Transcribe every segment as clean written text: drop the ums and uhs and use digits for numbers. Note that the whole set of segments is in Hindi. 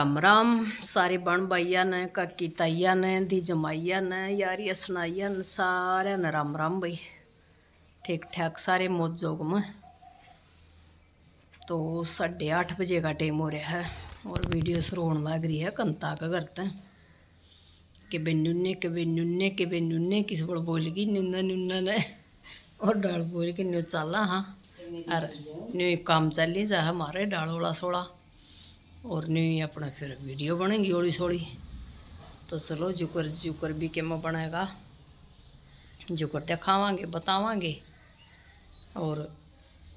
राम राम सारे बन भाइया ने काकी ताइया ने दी जमाइया ने यारिया सुनाइया ने सारे ने राम राम भाई। ठीक ठाक सारे मौज जोग में। तो 8:30 बजे का टाइम हो रहा है और वीडियो शुरू होने लग रही है। कंता का करते हैं कि बेनुन्ने के बेनुन्ने के बेनुन्ने किस बड़ बोल गई नुन्ना नुन्ना ने और डाल बोल के न्यू चला। हाँ अरे न्यू काम चली जा हमारे डाल वाला सोड़ा और नहीं अपना फिर वीडियो बनेगी ओड़ी सोड़ी। तो चलो जुकर भी के में बनेगा, जुकर दिखावांगे बतावांगे और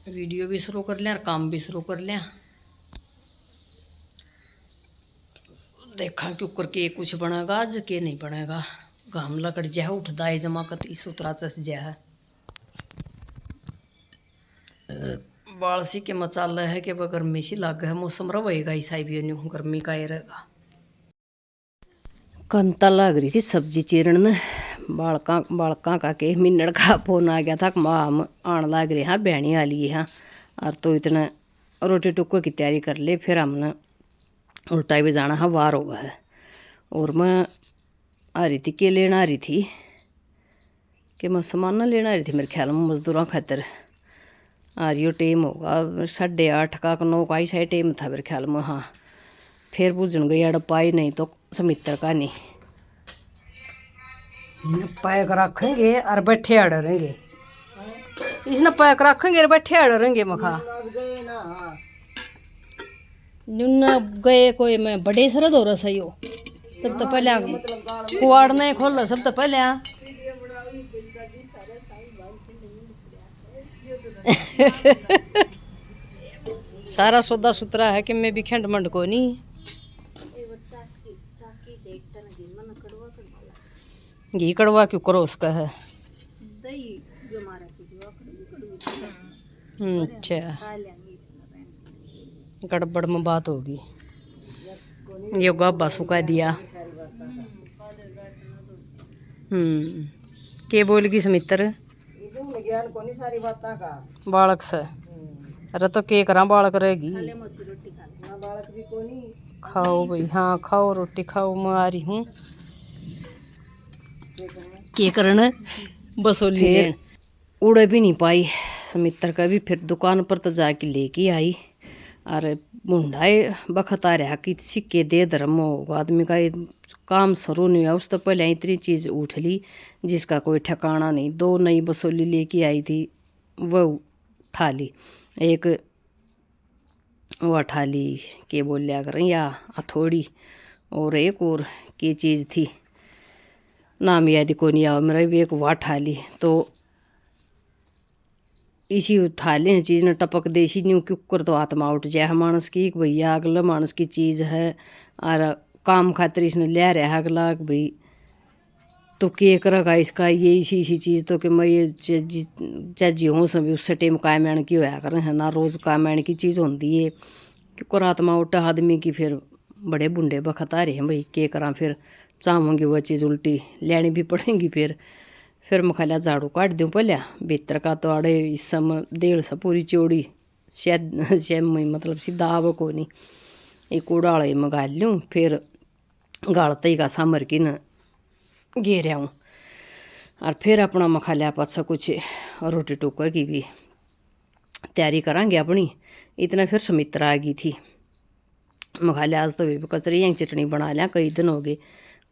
वीडियो भी शुरू कर लिया और काम भी शुरू कर लिया। देखा कि ऊपर के कुछ बनेगा आज के नहीं बनेगा। घाम लकड़ जा उठदा है जमा कती सुतरा चस जा है। बालसी के मचाल है कि वह गर्मी सी लाग है। मौसम रहेगा ईसा भी नहीं गर्मी का ही रहेगा। कंता लग रही थी सब्जी चीरन ने बालका का के मिनट का फोन आ गया था माम आने लग रहे हाँ बहनी आ ली हाँ। और तो इतना रोटी टुक्को की तैयारी कर ले फिर हमने उल्टा भी जाना है वार हुआ है। और मैं आ रही थी के लेना आ रही थी कि मैं सामान ना लेना आ रही थी मेरे ख्याल में मजदूरों खातर। आ रही हो टाइम होगा 8:30 का 9 का ही टाइम था मेरे ख्याल में। हाँ फिर बुझन गई अड़ पाई नहीं तो समित्र का नहीं पैक रखेंगे और बैठे अड़ रहेंगे। इसने पैक रखेंगे और बैठे अड़ रहेंगे। मखा नुन्ना गए कोई मैं बड़े सरद हो रहा सही हो। सब तो पहले कुआड़ नहीं खोल सब तो पहले सारा सौदा सुतरा है कि मैं भी खंड मंड को नहीं घी कड़वा क्यों करो उसका है। अच्छा गड़बड़ में बात होगी। ये गाबा सुखा दिया। के बोलगी समित्र बालक से। अरे तो के करा बालक रहेगी। खाओ भाई हाँ खाओ रोटी खाओ मैं आ रही हूँ। के करना बसोली उड़े भी नहीं पाई समित्र का भी। फिर दुकान पर तो जाके लेके आई और मुंडाए बखत आ रहा कि सिक्के दे धर्म होगा आदमी का काम शुरू नहीं हुआ। उस तो पहले इतनी चीज़ उठ ली जिसका कोई ठिकाना नहीं। 2 नई बसोली लेके आई थी वो उठा ली। एक वो उठा ली के बोल लिया करें या हथौड़ी और एक और की चीज़ थी नाम याद को नहीं आया मेरा भी। एक वाह उठा ली तो इसी उठा ले चीज़ ने टपक दे इसी न्यू क्यों कर तो आत्मा उठ जाए मानस की भैया अगला मानस की चीज़ है और काम खातिर इसने ले रहा अगला भाई तो के करेगा इसका ये इसी चीज़ तो कि मैं ये चाची हूँ सभी उस टाइम काम आने की होया करें है ना। रोज़ काम आने की चीज़ होती है क्योंकि आत्मा उठा आदमी की फिर बड़े बुंडे बखत आ रहे हैं भाई के करा। फिर चाहूँगी वह चीज़ उल्टी लेनी भी पड़ेगी। फिर मखाला झाड़ू काट दूँ पहले भीतर का तो आड़े इस समय 1.5 पूरी चौड़ी शायद मतलब सीधा आव को नहीं एक उड़ाड़े में गाल लूँ। फिर गालते ही का सामर की न घेरा हूँ और फिर अपना मखाला पासा कुछ रोटी टुक्का की भी तैयारी करांगे अपनी। इतना फिर समित्रा आ गई थी। मखाले आज तो भी कचरी की चटनी बना लिया कई दिन हो गए।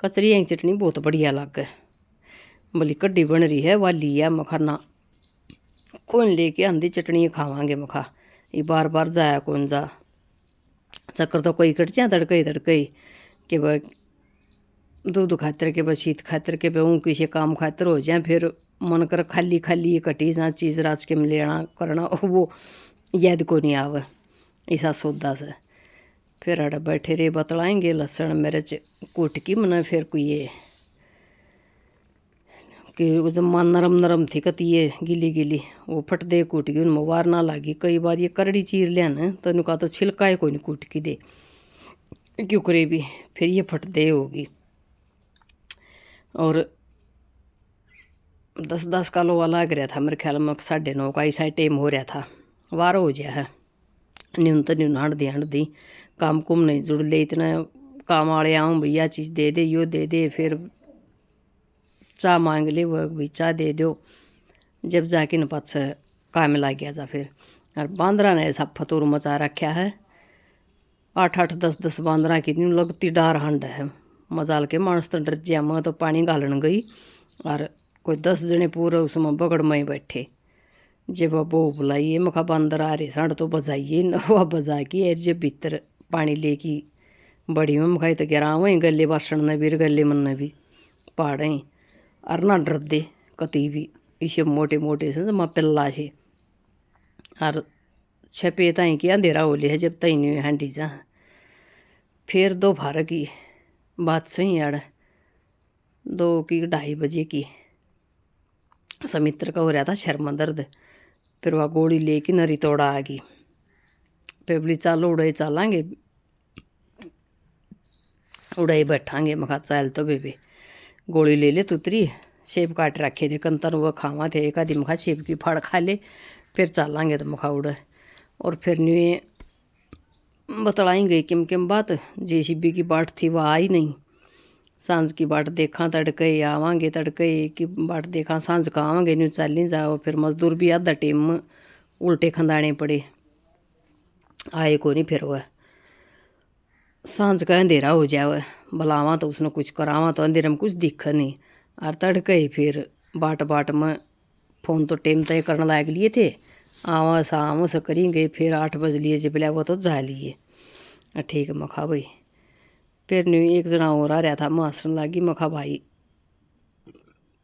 कचरी की चटनी बहुत बढ़िया लगे भली कड्डी बन रही है वाली है। मखाना कौन लेके आंधी चटनी खावांगे मखा ये बार बार जाया कौन जा चक्कर तो कोई कट जा तड़कई कि वह दूध खातर के वह शीत खातर के वह किसी काम खातर हो जाए। फिर मन कर खाली खाली कटी जहाँ चीज़ राज के में लेना करना वो याद को नहीं आवे ऐसा सौदा से। फिर अड़ बैठे रे बतलाएंगे लहसुन मिर्च कूट की मना फिर कोई ये कि जब मां नरम थी कती ये गिली वो फट दे कूट की उनमें वार ना लागी। कई बार ये करड़ी चीर लिया न तो उनका तो छिलका है कोई नहीं कूट की दे क्यों करे भी फिर ये फट दे होगी। और 10 किलो वाला लग रहा था मेरे ख्याल में 9:30 का ऐसा टाइम हो रहा था। वार हो जाए है न्यून तो न्यून हंड दी काम कुम नहीं जुड़ ले, इतना काम वाले आऊँ भैया चीज़ दे दे, यो दे दे, फिर चाह मांग ले वो भाई चाह दे दो, जब जाके न पाछ काम लग गया जा फिर। और बांदरा ने ऐसा फतूर मचा रखा है, 8-8 10-10 बांदरा की न्यू लगती डार हंड है। मजाल के मानस तो डर जिया, मैं तो पानी गालन गई और कोई 10 जने पूरे उसमें बगड़ में बैठे। जब वो बुलाइए मखा बंदर आ रहे साढ़ तो बजाइए न, वह बजा की एर जब भीतर पानी लेकी बड़ी में मखाई तो गिरा वहीं गले बासण ने भी गले मन ने भी पहाड़ और ना डर दे कती भी, इसे मोटे मोटे से जमा पिल्ला से और छपे ताई की अंधेरा हो लिया जब तई नहीं हैंडी जा। फिर दोपहर की बात सही यार 2 की 2:30 बजे की समित्र का हो रहा था शर्मा दर्द, फिर वह गोली लेके नरी तोड़ा आ गई। फिर बोली चलो उड़ाई चलांगे, उड़ाई बैठांगे। मखा चाल तो बेबे गोली ले ले तुतरी, सेब काट रखे थे कंतर वह खावा थे, एक आधी मखा सेब की फाड़ खा ले फिर चलांगे तो मखा उड़। और फिर न्यू बतलाई गई किम किम बात, जेसीबी की बाट थी वह आई नहीं। सांझ की बाट देखा तड़के आवांगे, तड़के की बाट देखा सांझ का आवांगे, न्यू चाली जाओ। फिर मजदूर भी आधा टेम में उल्टे खंदाने पड़े, आए को नहीं। फिर वह सांझ का अंधेरा हो जाए, बुलावा तो उसने कुछ करावा तो अंधेरे में कुछ दिख नहीं। और तड़के फिर बाट बाट में फ़ोन तो टेम तय करने लाग लिए थे, आवा साम से करेंगे। फिर 8 बज लिए जब बोला वो तो जा लिए, ठीक है मखा भाई। फिर न्यू एक जना और आ रहा था, मास्टर लागी मखा भाई,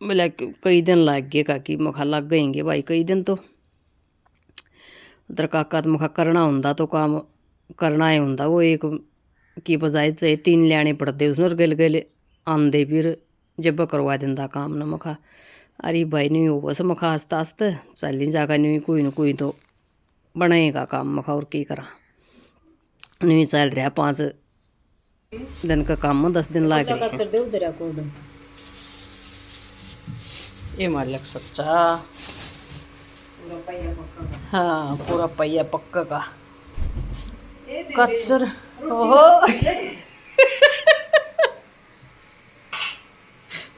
बोला कई दिन लग गए काकी, मखा लग गएंगे भाई कई दिन तो। उधर काका तो मखा करना होंदा तो काम करना ही होंदा, वो एक की बजाय चाहे 3 लियाने पड़ते उसने, गल गल आंदे फिर जब करवा दिंदा काम न। मखा अरे भाई नहीं हो बस मखा आस्ता आस्ता चल जागा, नहीं कोई न कोई तो बनाएगा काम। मखा और की करा, नहीं चल रहा 5 दिन का काम 10 दिन लाग रहे हैं। ये मालिक सच्चा, हाँ पूरा पहिया पक्का का कच्चर। ओहो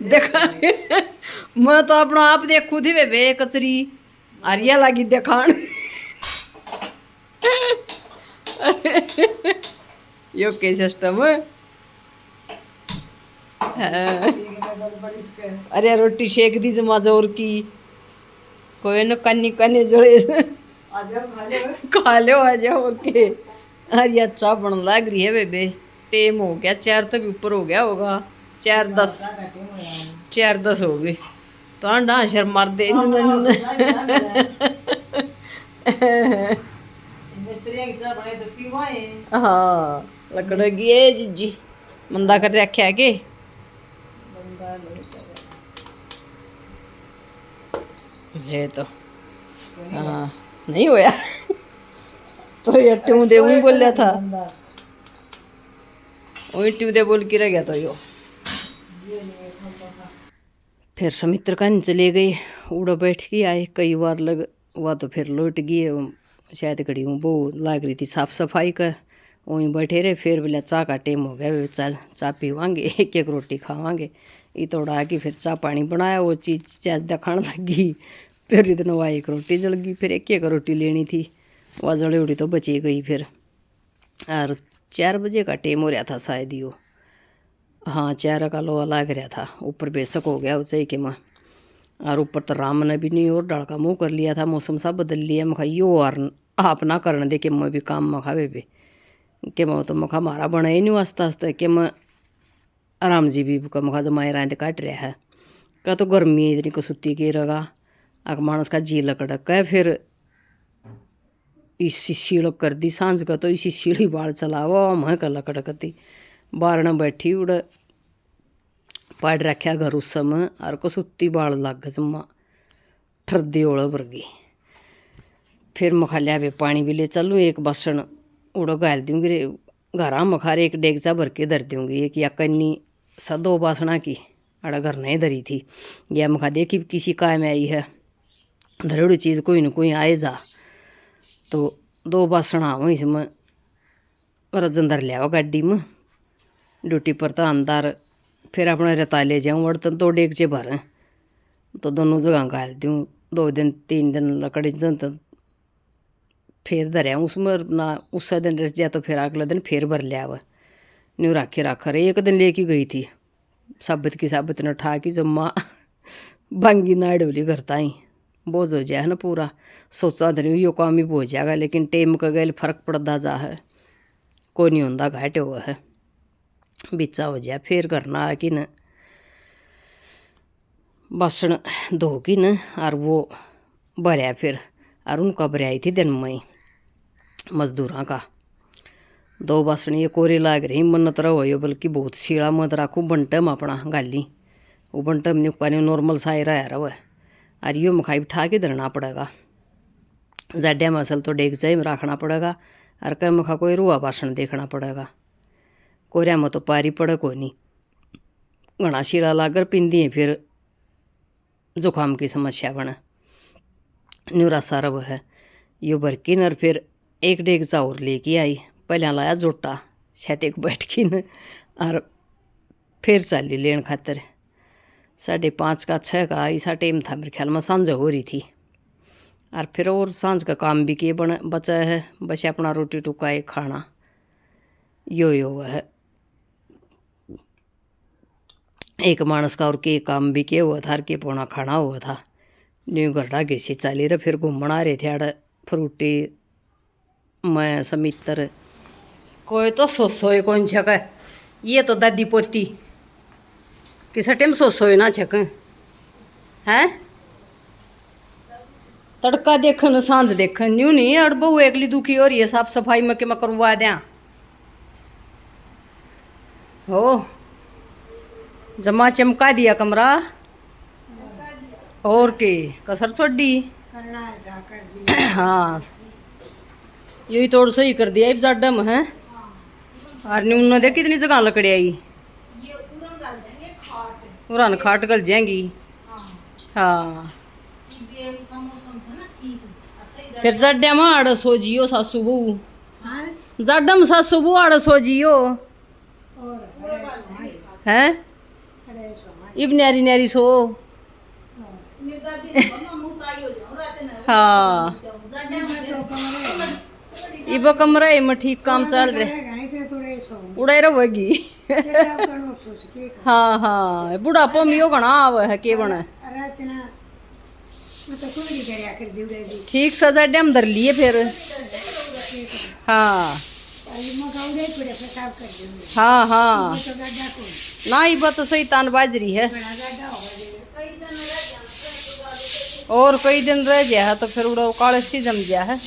देखा मैं तो अपना आप देखू थी वे कचरी आरिया लगी देखान। यो के सिस्टम है। अरे रोटी सेक दी जमा जोर की, कोई न कन्नी कन्नी जोड़े खा लो आ जाओ। और के अरे अच्छा बन लग रही है बेबे, टेम हो गया 4 तो भी ऊपर हो गया होगा, 4:10 हो गए तो अंडा शर मार दे। हाँ लकड़ गए जीजी मंदा कर रखा है के ले तो हाँ नहीं होया तो ये ट्यू दे वही बोल रहा था, वही ट्यू दे बोल के रह गया तो यो। फिर समित्र का चले गए, उड़ा बैठ के आए कई बार लग हुआ तो फिर लौट गए। शायद घड़ी हूँ वो लाग रही थी साफ सफाई का, वहीं बैठे रहे। फिर बोला चाह का टाइम हो गया, चल चाह पीवांगे, एक एक रोटी खावांगे। ये तो उड़ा के फिर चाह पानी बनाया, वो चीज़ चैस दिखाने लगी। फिर इतना वह एक रोटी जल गई, फिर एक एक रोटी लेनी थी, वह जड़ी उड़ी तो बची गई। फिर और 4 बजे का टाइम हो रहा था शायद यो, हाँ 4 का लोहा लाग रहा था। ऊपर बेशक हो गया ऊँचाई के माँ, और ऊपर तो राम ने भी नहीं और डाल का मुँह कर लिया था, मौसम सा बदल लिया। मखा यो और आप ना करने दे कि मैं भी काम मखावे भी कि मैं तो मखा मारा बना ही नहीं आस्ता आस्ता कि मैं आराम जी भी का मखा जमाए रात काट रहा है का तो गर्मी इतनी को सुती की रगा आग मानस का जी लकड़क है। फिर इसी सीढ़ कर दी सांझ का, तो इसी सीढ़ी बाल चलावा मैं का लकड़कती बारना बैठी उड़ पाड़ रखा घर उस समय, और को सुती बाल लग जम्मा ठरदी ओड़ वर्गी। फिर मखा लिया वे पानी भी ले चलूँ, एक बसन उड़ो गाल दूँगी घर मखारे, एक डेगचा भर के धर दूँगी, एक या कन्नी सा 2 बासना की अड़ा घर नहीं धरी थी। या मखा देखी किसी काम में आई है, धरोड़ी चीज़ कोई न कोई आए जा तो 2 बासना हो इसमें रजन धर लिया गाड़ी में ड्यूटी पर तो अंदर फिर अपने रता ले जाऊँ वर्तन तो डेगचे भर तो दोनों जगह गाल दूँ 2 दिन 3 दिन लकड़ी जन तो फिर धरिया उसमें ना उस दिन रह जाए तो फिर अगले दिन फिर भर लिया वह न्यू राखी राखा रही। एक दिन लेके गई थी साबित की साबित ने उठा की जम्मा भांगी ना डोली करता ही बोझ हो जाए है ना पूरा सोचा धरी यो काम ही हो जाएगा लेकिन टेम का गैल फर्क पड़ता जा है कोई नहीं होता घाटे हुआ है बिचा हो जाए फिर करना है कि न बसन धो की न और वो भरया फिर और उनका भराई थी दिन में मजदूरों का 2 बासण ये कोरी लाग रही मन्नत रहो बल्कि बहुत शीड़ा मत राखू बंटम अपना गाली वो बंटम नहीं पानी नॉर्मल साई रहा रहा है और यो मखाई उठा के धरना पड़ेगा जाड्या मसल तो डेग जाए में रखना पड़ेगा और कई मखा कोई रुआ बासण देखना पड़ेगा कोरिया में तो पारी पड़े को नहीं घना शीड़ा लाकर पिंदी है फिर जुकाम की समस्या बने न्यूरा सारा वह है यो भरकिन और फिर 1 डेग चाउर लेके आई पहले लाया जोटा छत को बैठ की न और फिर चाली लेन खातर 5:30 का 6 का ऐसा टाइम था मेरे ख्याल में सांझ हो रही थी और फिर और सांझ का काम भी किए बचा है बस अपना रोटी टुकाए खाना यो है एक मानस का और के काम भी किया हुआ था और के पौना खाना हुआ था न्यू गरडा घिसी चाली रहे फिर घूमना रहे थे आड़ फ्रूटी मैं समित्र कोई तो सोए कौन छक ये तो दादी पोती किस टाइम सोए ना छक है तड़का देखन सांझ देखन न्यू नहीं और बहु एकली दुखी हो रही है साफ सफाई में कि मैं करवा दिया हो जमा चमका दिया कमरा और के कसर छोड़ी हाँ यही तोड़ सही कर दिया अब जाडम है और न्यून देख कितनी जगह लकड़ी आई उरान खाट गल जाएंगी हाँ फिर जाड्या में 800 जियो सासू बहू जाडम सासू बहू 800 जियो है इब न्यारी न्यारी सो हाँ इब कमरा में ठीक काम चल रहे उड़ाई रहेगी हाँ हाँ बुढ़ापो में यो घना आव है के बना ठीक सजा डैम धर लिए फिर हाँ हाँ हाँ ना ये बात तो सही तान बाजरी है और कई दिन रह गया है तो फिर उड़ा काले सी जम गया है।